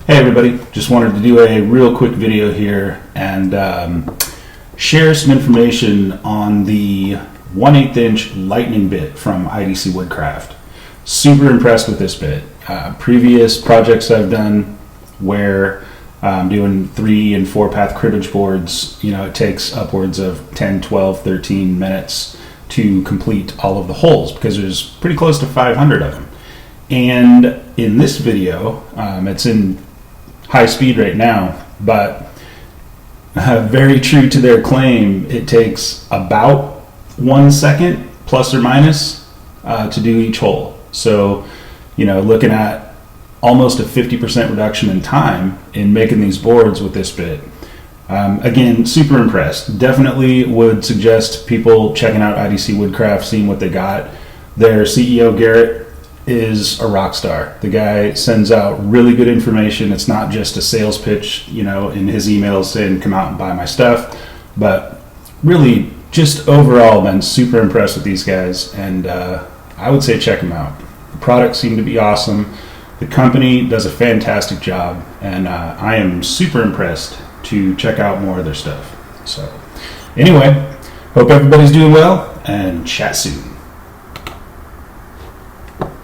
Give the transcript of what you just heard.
Hey everybody, just wanted to do a real quick video here and share some information on the 1/8 inch lightning bit from IDC Woodcraft. Super impressed with this bit. Previous projects I've done where I'm doing 3 and 4 path cribbage boards, it takes upwards of 10, 12, 13 minutes to complete all of the holes because there's pretty close to 500 of them. And in this video, it's in high speed right now, but very true to their claim, it takes about 1 second plus or minus to do each hole. So, looking at almost a 50% reduction in time in making these boards with this bit. Again, super impressed. Definitely would suggest people checking out IDC Woodcraft, seeing what they got. Their CEO, Garrett, is a rock star. The guy sends out really good information. It's not just a sales pitch, in his emails saying come out and buy my stuff, but really just overall been super impressed with these guys, and I would say check them out. The products seem to be awesome. The company does a fantastic job, and I am super impressed to check out more of their stuff. So anyway, hope everybody's doing well, and chat soon.